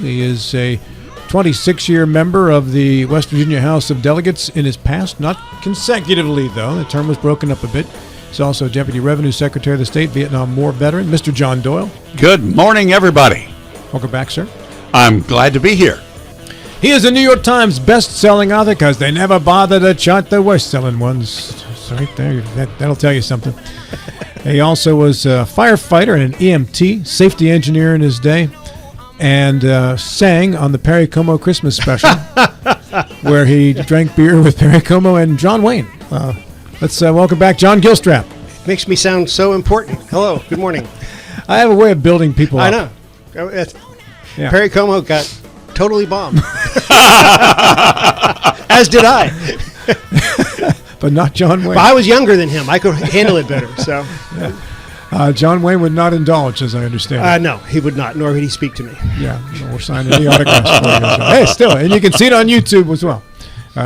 He is a 26-year member of the West Virginia House of Delegates in his past, not consecutively, though. The term was broken up a bit. He's also Deputy Revenue Secretary of the State, Vietnam War veteran, Mr. John Doyle. Good morning, everybody. Welcome back, sir. I'm glad to be here. He is a New York Times best-selling author because they never bother to chart the worst-selling ones. It's right there. That'll tell you something. He also was a firefighter and an EMT, safety engineer in his day, and sang on the Perry Como Christmas special, where he drank beer with Perry Como and John Wayne. Let's welcome back John Gilstrap. Makes me sound so important. Hello, good morning. I have a way of building people up. I know. Yeah. Perry Como got totally bombed. As did I. But not John Wayne. But I was younger than him. I could handle it better. So, yeah. John Wayne would not indulge, as I understand. No, he would not, nor would he speak to me. Yeah, we're signing the autographs for you. So, hey, still, and you can see it on YouTube as well.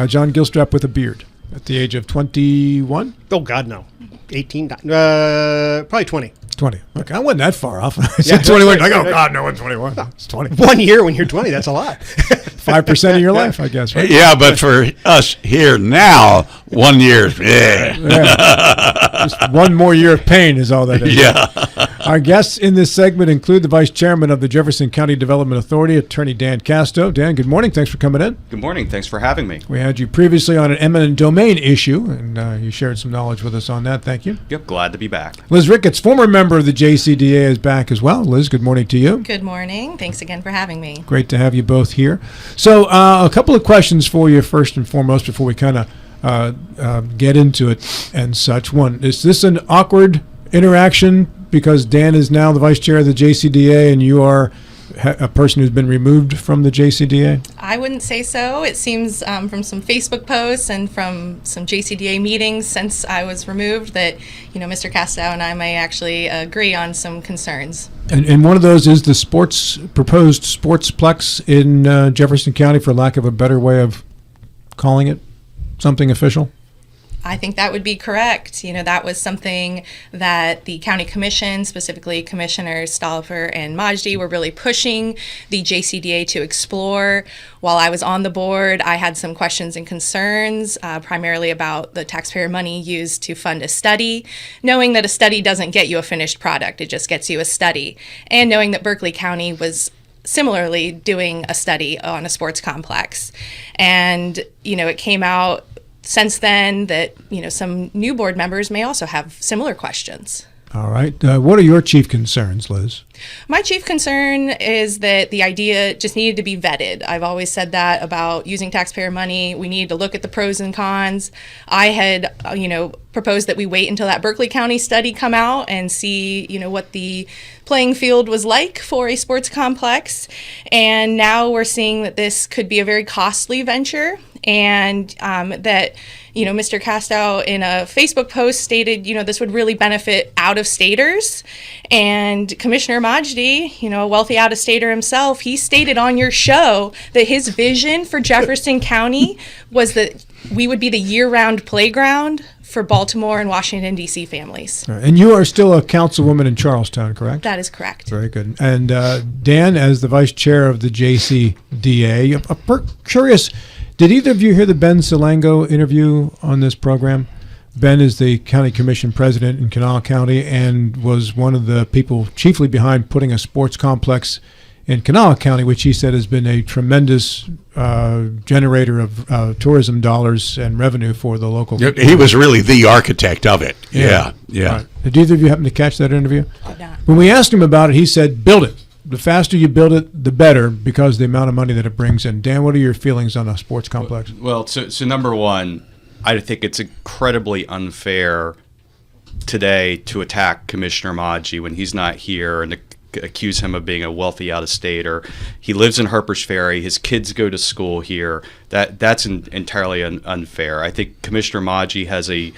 John Gilstrap with a beard at the age of 21? Oh, God, no. 18, probably 20. 20. Okay, I wasn't that far off. I said 21. Right, I go, God, no one's 21. No, it's 20. 1 year when you're 20, that's a lot. 5% of your life, I guess, right? Yeah, but for us here now, 1 year, yeah. Just one more year of pain is all that is. Yeah. Our guests in this segment include the Vice Chairman of the Jefferson County Development Authority, Attorney Dan Casto. Dan, good morning. Thanks for coming in. Good morning. Thanks for having me. We had you previously on an eminent domain issue, and you shared some knowledge with us on that. Thank you. Yep, glad to be back. Liz Ricketts, former member of the JCDA, is back as well. Liz, good morning to you. Good morning. Thanks again for having me. Great to have you both here. So a couple of questions for you first and foremost before we kind of get into it and such. One, is this an awkward interaction because Dan is now the vice chair of the JCDA and you are a person who's been removed from the JCDA? I wouldn't say so. It seems from some Facebook posts and from some JCDA meetings since I was removed that, Mr. Casto and I may actually agree on some concerns. And one of those is the proposed sportsplex in Jefferson County, for lack of a better way of calling it something official? I think that would be correct. That was something that the county commission, specifically Commissioners Stollifer and Majdi, were really pushing the JCDA to explore. While I was on the board, I had some questions and concerns, primarily about the taxpayer money used to fund a study, knowing that a study doesn't get you a finished product, it just gets you a study, and knowing that Berkeley County was similarly doing a study on a sports complex. And, it came out since then that, some new board members may also have similar questions. All right. What are your chief concerns, Liz? My chief concern is that the idea just needed to be vetted. I've always said that about using taxpayer money. We need to look at the pros and cons. I had, proposed that we wait until that Berkeley County study come out and see, what the playing field was like for a sports complex. And now we're seeing that this could be a very costly venture. And that, Mr. Casto in a Facebook post stated, this would really benefit out-of-staters. And Commissioner Majdi, a wealthy out-of-stater himself, he stated on your show that his vision for Jefferson County was that we would be the year-round playground for Baltimore and Washington, D.C. families. And you are still a councilwoman in Charlestown, correct? That is correct. Very good. And Dan, as the vice chair of the JCDA, curious, did either of you hear the Ben Salango interview on this program? Ben is the county commission president in Kanawha County and was one of the people chiefly behind putting a sports complex in Kanawha County, which he said has been a tremendous generator of tourism dollars and revenue for the local community. He was really the architect of it. Yeah. Right. Did either of you happen to catch that interview? Did not. When we asked him about it, he said, build it. The faster you build it, the better, because of the amount of money that it brings in. Dan, what are your feelings on a sports complex? Well, so number one, I think it's incredibly unfair today to attack Commissioner Majdi when he's not here and to accuse him of being a wealthy out-of-stater. He lives in Harpers Ferry. His kids go to school here. That's entirely unfair. I think Commissioner Majdi has a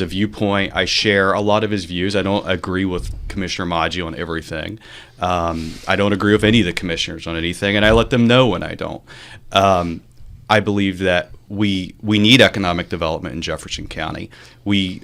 viewpoint. I share a lot of his views. I don't agree with Commissioner Majdi on everything. I don't agree with any of the commissioners on anything, and I let them know when I don't. I believe that we need economic development in Jefferson County. We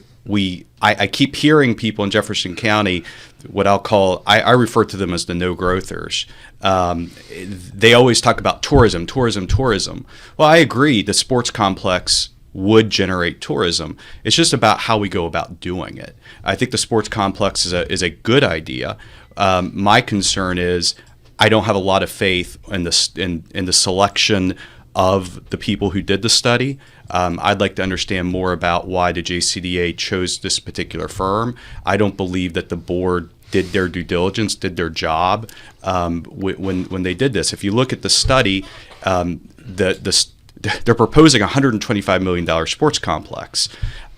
I keep hearing people in Jefferson County, what I refer to them as the no-growthers. They always talk about tourism. Well, I agree, the sports complex would generate tourism. It's just about how we go about doing it. I think the sports complex is a good idea. My concern is I don't have a lot of faith in the selection of the people who did the study. I'd like to understand more about why the JCDA chose this particular firm. I don't believe that the board did their due diligence, did their job when they did this. If you look at the study, they're proposing a $125 million sports complex.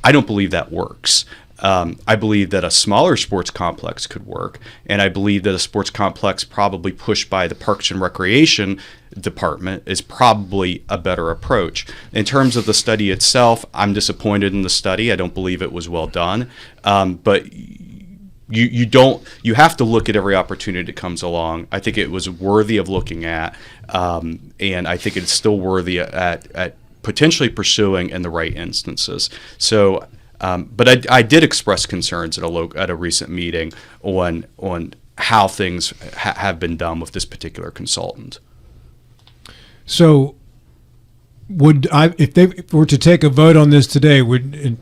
I don't believe that works. I believe that a smaller sports complex could work, and I believe that a sports complex probably pushed by the Parks and Recreation Department is probably a better approach. In terms of the study itself, I'm disappointed in the study. I don't believe it was well done, but you have to look at every opportunity that comes along. I think it was worthy of looking at, and I think it's still worthy at potentially pursuing in the right instances. So. But I did express concerns at a recent meeting on how things have been done with this particular consultant. So, if they were to take a vote on this today,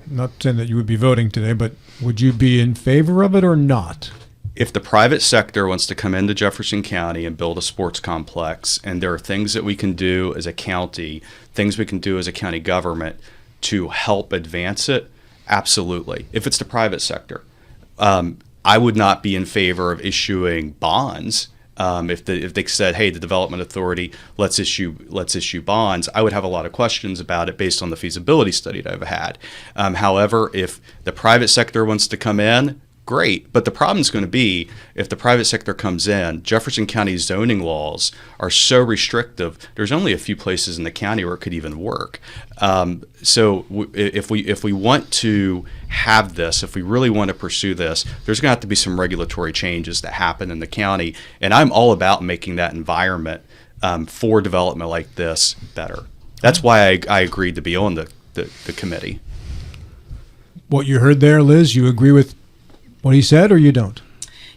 not saying that you would be voting today, but would you be in favor of it or not? If the private sector wants to come into Jefferson County and build a sports complex, and there are things that we can do as a county, things we can do as a county government to help advance it, absolutely. If it's the private sector, I would not be in favor of issuing bonds. If they said, "Hey, the Development Authority, let's issue bonds," I would have a lot of questions about it based on the feasibility study that I've had. However, if the private sector wants to come in, great. But the problem is going to be if the private sector comes in, Jefferson County zoning laws are so restrictive. There's only a few places in the county where it could even work. So if we want to have this, if we really want to pursue this, there's going to have to be some regulatory changes that happen in the county. And I'm all about making that environment for development like this better. That's why I agreed to be on the committee. What you heard there, Liz, you agree with what he said, or you don't?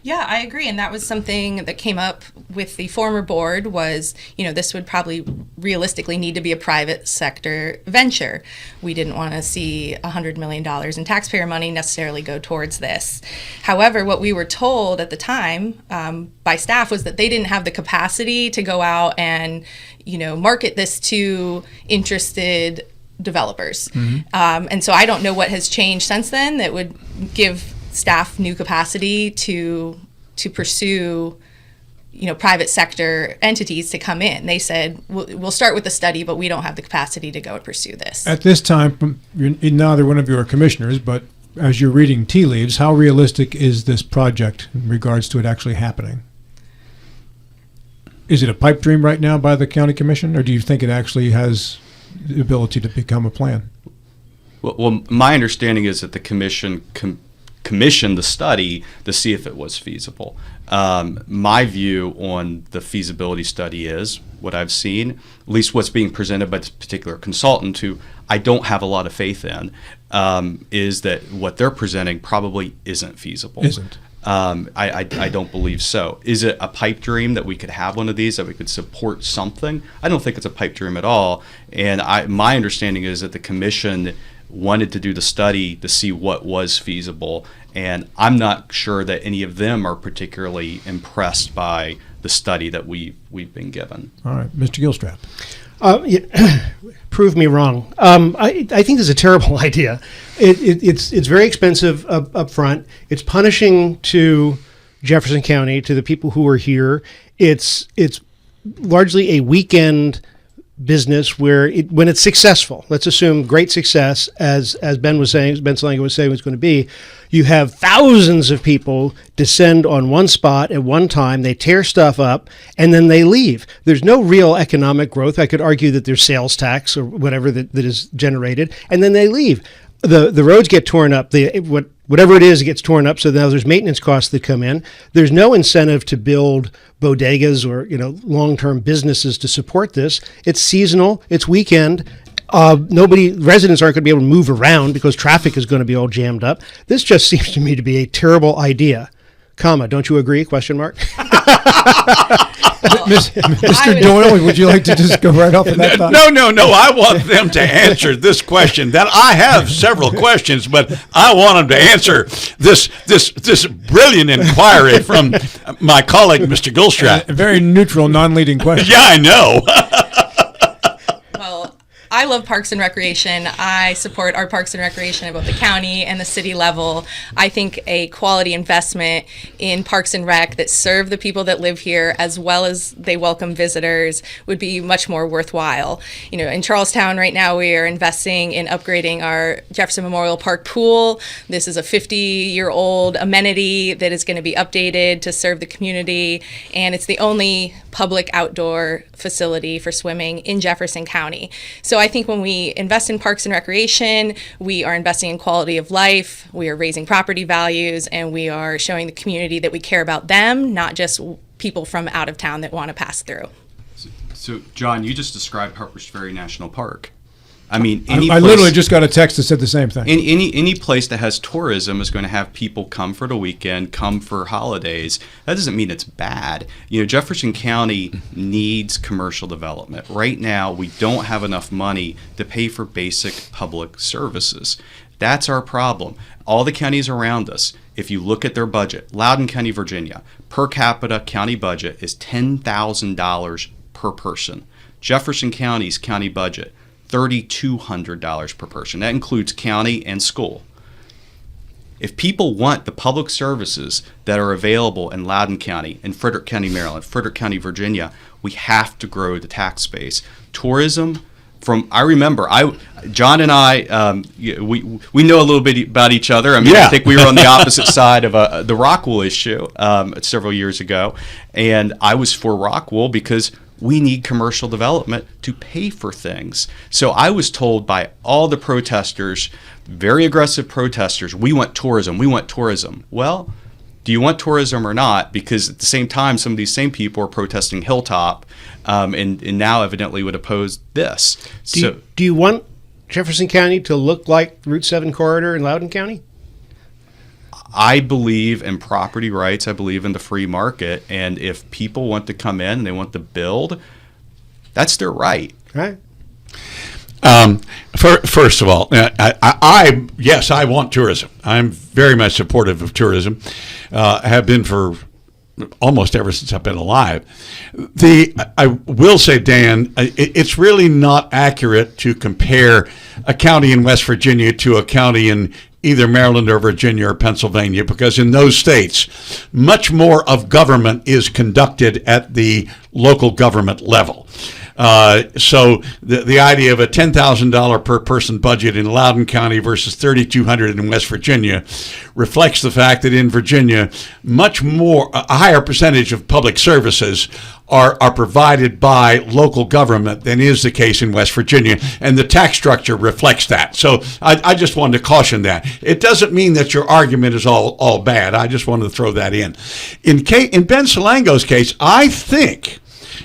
Yeah, I agree. And that was something that came up with the former board was, this would probably realistically need to be a private sector venture. We didn't want to see $100 million in taxpayer money necessarily go towards this. However, what we were told at the time by staff was that they didn't have the capacity to go out and, market this to interested developers. Mm-hmm. And so I don't know what has changed since then that would give staff new capacity to pursue, private sector entities to come in. They said, we'll start with the study, but we don't have the capacity to go and pursue this. At this time, neither one of you are commissioners, but as you're reading tea leaves, how realistic is this project in regards to it actually happening? Is it a pipe dream right now by the county commission, or do you think it actually has the ability to become a plan? Well, my understanding is that the commission commissioned the study to see if it was feasible. My view on the feasibility study is what I've seen, at least what's being presented by this particular consultant, who I don't have a lot of faith in, is that what they're presenting probably isn't feasible. Isn't. I don't believe so. Is it a pipe dream that we could have one of these, that we could support something? I don't think it's a pipe dream at all. And my understanding is that the commission wanted to do the study to see what was feasible, and I'm not sure that any of them are particularly impressed by the study that we've been given. All right, Mr. Gilstrap. Prove me wrong. I think this is a terrible idea. It's very expensive up front. It's punishing to Jefferson County, to the people who are here. It's largely a weekend business where when it's successful, let's assume great success, as Ben Salango was saying was going to be, you have thousands of people descend on one spot at one time, they tear stuff up, and then they leave. There's no real economic growth. I could argue that there's sales tax or whatever that is generated, and then they leave. The roads get torn up. Whatever it is, it gets torn up. So now there's maintenance costs that come in. There's no incentive to build bodegas or long-term businesses to support this. It's seasonal. It's weekend. Residents aren't going to be able to move around because traffic is going to be all jammed up. This just seems to me to be a terrible idea. Comma, don't you agree? Question mark. Mr. Doyle, would you like to just go right off of that thought? No. I want them to answer this question. That I have several questions, but I want them to answer this brilliant inquiry from my colleague, Mr. Gilstrap. A very neutral, non-leading question. Yeah, I know. Well, I love Parks and Recreation. I support our Parks and Recreation at both the county and the city level. I think a quality investment in Parks and Rec that serve the people that live here as well as they welcome visitors would be much more worthwhile. You know, in Charlestown right now we are investing in upgrading our Jefferson Memorial Park pool. This is a 50-year-old amenity that is going to be updated to serve the community, and it's the only public outdoor facility for swimming in Jefferson County. So I think when we invest in Parks and Recreation, we are investing in quality of life, we are raising property values, and we are showing the community that we care about them, not just people from out of town that want to pass through. So, John, you just described Harpers Ferry National Park. I mean, I literally just got a text that said the same thing. Any place that has tourism is going to have people come for the weekend, come for holidays. That doesn't mean it's bad. You know, Jefferson County needs commercial development. Right now, we don't have enough money to pay for basic public services. That's our problem. All the counties around us, if you look at their budget, Loudoun County, Virginia, per capita county budget is $10,000 per person. Jefferson County's county budget, $3,200 per person. That includes county and school. If people want the public services that are available in Loudoun County, in Frederick County, Maryland, Frederick County, Virginia, we have to grow the tax base. Tourism, John and I, we know a little bit about each other. I mean, Yeah. I think we were on the opposite side of the Rockwool issue several years ago, and I was for Rockwool because we need commercial development to pay for things. So I was told by all the protesters, very aggressive protesters, we want tourism, we want tourism. Well, do you want tourism or not? Because at the same time, some of these same people are protesting Hilltop and now evidently would oppose this. Do you want Jefferson County to look like Route 7 corridor in Loudoun County? I believe in property rights. I believe in the free market. And if people want to come in and they want to build, that's their right. Right. First of all, yes, I want tourism. I'm very much supportive of tourism. Have been for almost ever since I've been alive. I will say, Dan, it's really not accurate to compare a county in West Virginia to a county in either Maryland or Virginia or Pennsylvania, because in those states, much more of government is conducted at the local government level. So the idea of a $10,000 per person budget in Loudoun County versus $3,200 in West Virginia reflects the fact that in Virginia, a higher percentage of public services are provided by local government than is the case in West Virginia, and the tax structure reflects that. So I just wanted to caution that. It doesn't mean that your argument is all bad. I just wanted to throw that in. In Ben Salango's case, I think,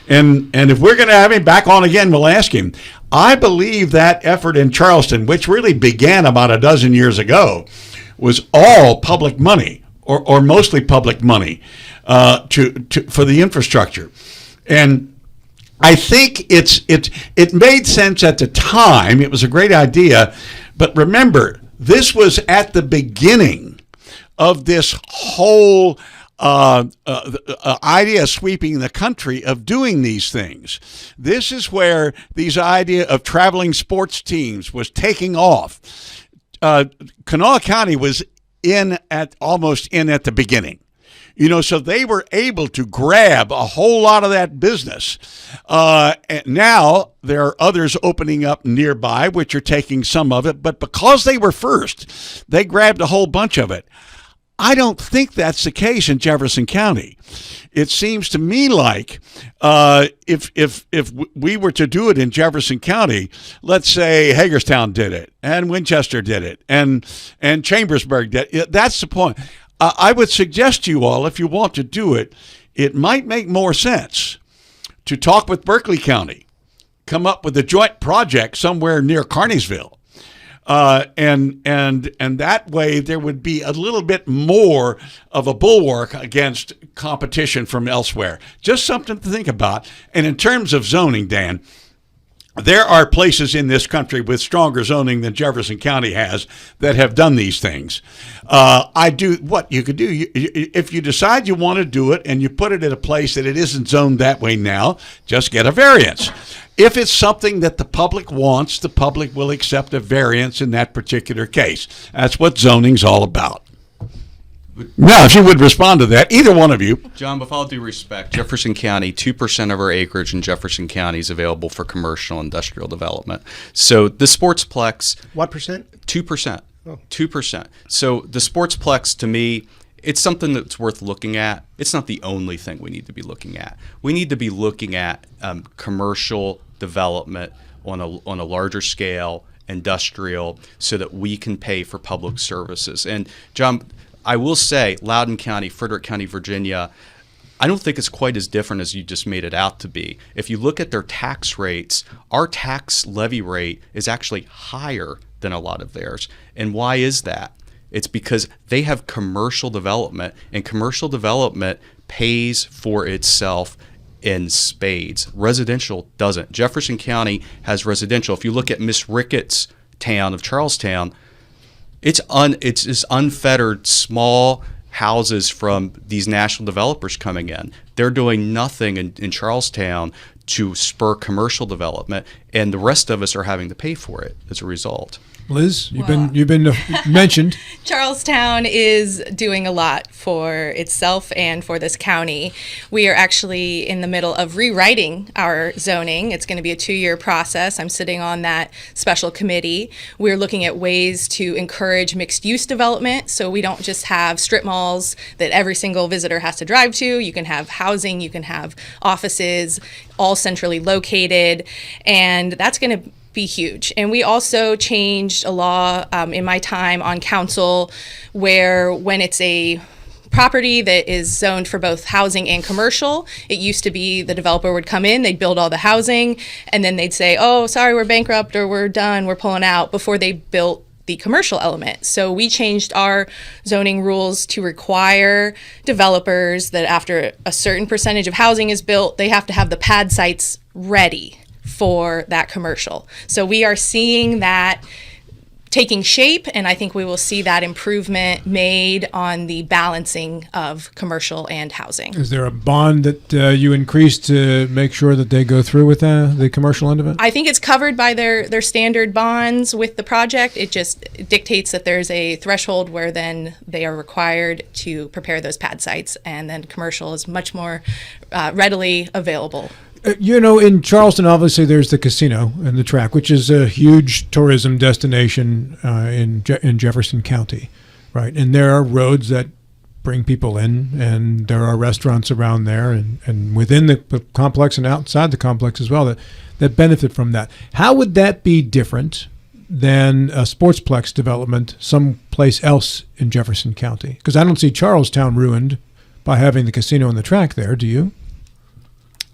and if we're going to have him back on again, we'll ask him. I believe that effort in Charleston, which really began about a dozen years ago, was all public money, or mostly public money, for the infrastructure. And I think it made sense at the time. It was a great idea. But remember, this was at the beginning of this whole idea sweeping the country of doing these things. This is where these idea of traveling sports teams was taking off. Kanawha County was almost in at the beginning. You know, so they were able to grab a whole lot of that business. And now there are others opening up nearby, which are taking some of it. But because they were first, they grabbed a whole bunch of it. I don't think that's the case in Jefferson County. It seems to me like if we were to do it in Jefferson County, let's say Hagerstown did it, and Winchester did it, and Chambersburg did it. That's the point. I would suggest to you all, if you want to do it, it might make more sense to talk with Berkeley County, come up with a joint project somewhere near Carneysville. And that way there would be a little bit more of a bulwark against competition from elsewhere. Just something to think about. And in terms of zoning, Dan, there are places in this country with stronger zoning than Jefferson County has that have done these things. What you could do, if you decide you want to do it and you put it at a place that it isn't zoned that way now, just get a variance. If it's something that the public wants, the public will accept a variance in that particular case. That's what zoning's all about. Now, if you would respond to that, either one of you. John, with all due respect, Jefferson County, 2% of our acreage in Jefferson County is available for commercial industrial development. So the Sportsplex... What percent? 2%. Oh. 2%. So the Sportsplex, to me, it's something that's worth looking at. It's not the only thing we need to be looking at. We need to be looking at commercial development on a larger scale, industrial, so that we can pay for public services. And John, I will say, Loudoun County, Frederick County, Virginia, I don't think it's quite as different as you just made it out to be. If you look at their tax rates, our tax levy rate is actually higher than a lot of theirs. And why is that? It's because they have commercial development, and commercial development pays for itself in spades. Residential doesn't. Jefferson County has residential. If you look at Miss Ricketts' town of Charlestown, it's just unfettered small houses from these national developers coming in. They're doing nothing in Charlestown to spur commercial development, and the rest of us are having to pay for it as a result. Liz, you've been mentioned. Charlestown is doing a lot for itself and for this county. We are actually in the middle of rewriting our zoning. It's going to be a 2-year process. I'm sitting on that special committee. We're looking at ways to encourage mixed-use development, so we don't just have strip malls that every single visitor has to drive to. You can have housing, you can have offices, all centrally located, and that's going to be huge. And we also changed a law in my time on council where when it's a property that is zoned for both housing and commercial, it used to be the developer would come in, they'd build all the housing, and then they'd say, oh, sorry, we're bankrupt, or we're done, we're pulling out, before they built the commercial element. So we changed our zoning rules to require developers that after a certain percentage of housing is built, they have to have the pad sites ready for that commercial. So we are seeing that taking shape, and I think we will see that improvement made on the balancing of commercial and housing. Is there a bond that you increase to make sure that they go through with the commercial end of it? I think it's covered by their standard bonds with the project. It just dictates that there's a threshold where then they are required to prepare those pad sites, and then commercial is much more readily available. In Charleston, obviously, there's the casino and the track, which is a huge tourism destination in Jefferson County, right? And there are roads that bring people in, and there are restaurants around there and within the complex and outside the complex as well that benefit from that. How would that be different than a sportsplex development someplace else in Jefferson County? Because I don't see Charlestown ruined by having the casino and the track there, do you?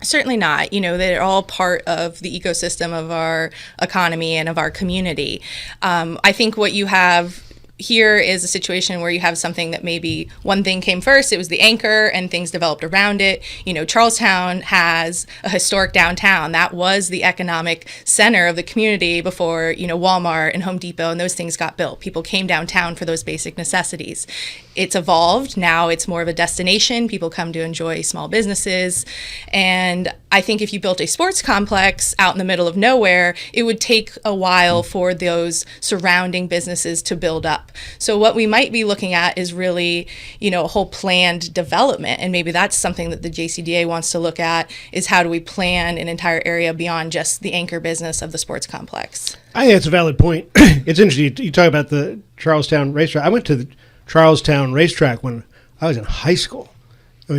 Certainly not. They're all part of the ecosystem of our economy and of our community. I think what you have here is a situation where you have something that maybe one thing came first, it was the anchor, and things developed around it. Charlestown has a historic downtown. That was the economic center of the community before, Walmart and Home Depot and those things got built. People came downtown for those basic necessities. It's evolved. Now it's more of a destination. People come to enjoy small businesses. And I think if you built a sports complex out in the middle of nowhere, it would take a while for those surrounding businesses to build up. So what we might be looking at is really, a whole planned development. And maybe that's something that the JCDA wants to look at, is how do we plan an entire area beyond just the anchor business of the sports complex. I think that's a valid point. It's interesting. You talk about the Charlestown racetrack. I went to the Charlestown racetrack when I was in high school.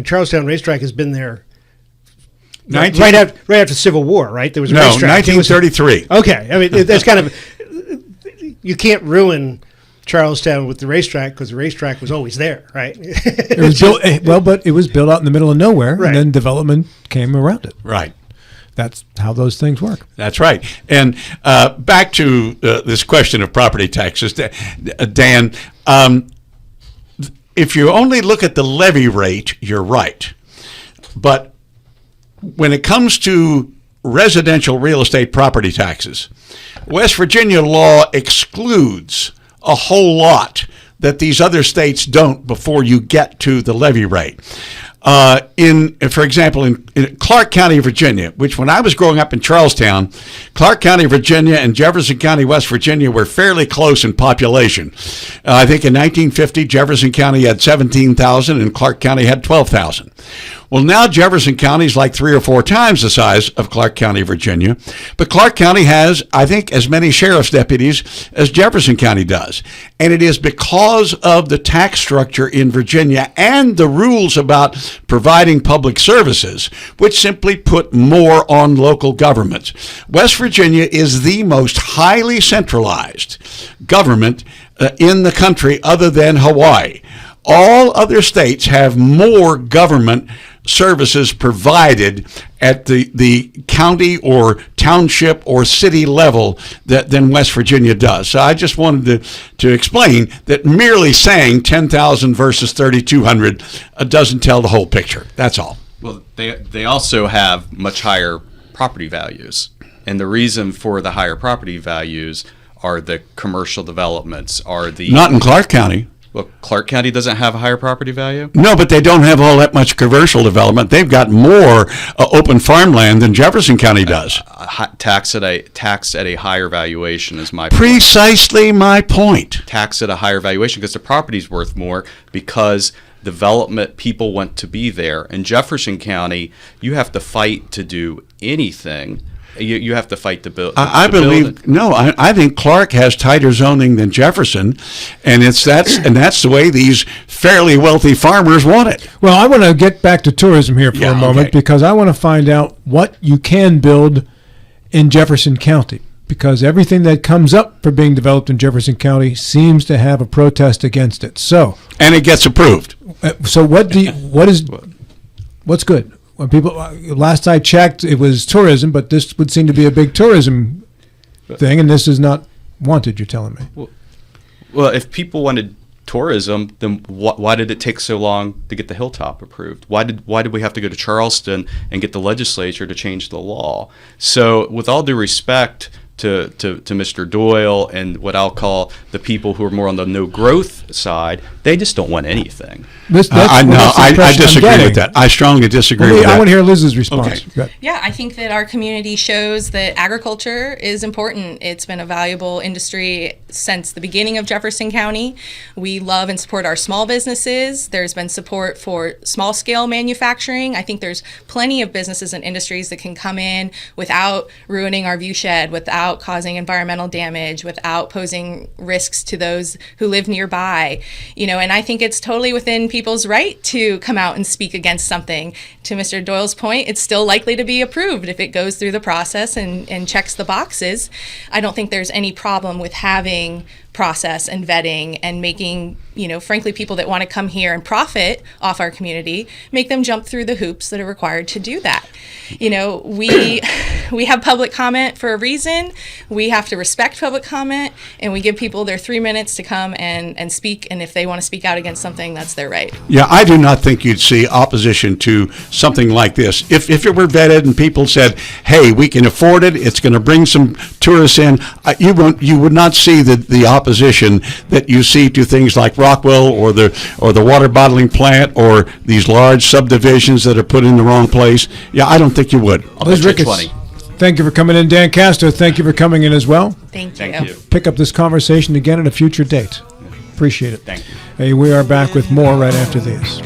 Charlestown racetrack has been there right after the Civil War, right? There was a racetrack. 1933. Okay, that's kind of, you can't ruin Charlestown with the racetrack because the racetrack was always there, right? It was built, but it was built out in the middle of nowhere, right. And then development came around it. Right. that's how those things work. That's right. And back to this question of property taxes, Dan, if you only look at the levy rate, you're right. But when it comes to residential real estate property taxes, West Virginia law excludes a whole lot that these other states don't before you get to the levy rate. For example, in Clark County, Virginia, which when I was growing up in Charlestown, Clark County, Virginia, and Jefferson County, West Virginia were fairly close in population. I think in 1950, Jefferson County had 17,000 and Clark County had 12,000. Well, now Jefferson County is like 3 or 4 times the size of Clark County, Virginia. But Clark County has, I think, as many sheriff's deputies as Jefferson County does. And it is because of the tax structure in Virginia and the rules about providing public services, which simply put more on local governments. West Virginia is the most highly centralized government in the country other than Hawaii. All other states have more government services provided at the county or township or city level than West Virginia does. So I just wanted to explain that merely saying 10,000 versus 3,200 doesn't tell the whole picture. That's all. Well, they also have much higher property values. And the reason for the higher property values are the commercial developments, Not in Clark County. Well, Clark County doesn't have a higher property value? No, but they don't have all that much commercial development. They've got more open farmland than Jefferson County does. Tax at a higher valuation is my point. Precisely my point. Tax at a higher valuation because the property's worth more because development people want to be there. In Jefferson County, you have to fight to do anything. You have to fight to build. I think Clark has tighter zoning than Jefferson, and that's the way these fairly wealthy farmers want it. Well, I want to get back to tourism here for a moment because I want to find out what you can build in Jefferson County, because everything that comes up for being developed in Jefferson County seems to have a protest against it. And it gets approved. So what's good? When people, last I checked, it was tourism, but this would seem to be a big tourism thing, and this is not wanted, you're telling me. Well, if people wanted tourism, then why did it take so long to get the Hilltop approved? Why did we have to go to Charleston and get the legislature to change the law? So with all due respect to Mr. Doyle and what I'll call the people who are more on the no growth side, they just don't want anything. I disagree with that. I strongly disagree with that. I want to hear Liz's response. Okay. Yeah, I think that our community shows that agriculture is important. It's been a valuable industry since the beginning of Jefferson County. We love and support our small businesses. There's been support for small scale manufacturing. I think there's plenty of businesses and industries that can come in without ruining our view shed, without causing environmental damage, without posing risks to those who live nearby. And I think it's totally within people's right to come out and speak against something. To Mr. Doyle's point, it's still likely to be approved if it goes through the process and checks the boxes. I don't think there's any problem with having process and vetting and making, frankly, people that want to come here and profit off our community, make them jump through the hoops that are required to do that. We have public comment for a reason. We have to respect public comment, and we give people their 3 minutes to come and speak, and if they want to speak out against something, that's their right. Yeah, I do not think you'd see opposition to something like this. If it were vetted and people said, hey, we can afford it, it's going to bring some tourists in, you would not see the opposition that you see to things like Rockwell or the water bottling plant or these large subdivisions that are put in the wrong place. Yeah, I don't think you would. Liz Ricketts, thank you for coming in. Dan Casto, thank you for coming in as well. Thank you. Pick up this conversation again at a future date. Appreciate it. Thank you. Hey, we are back with more right after this.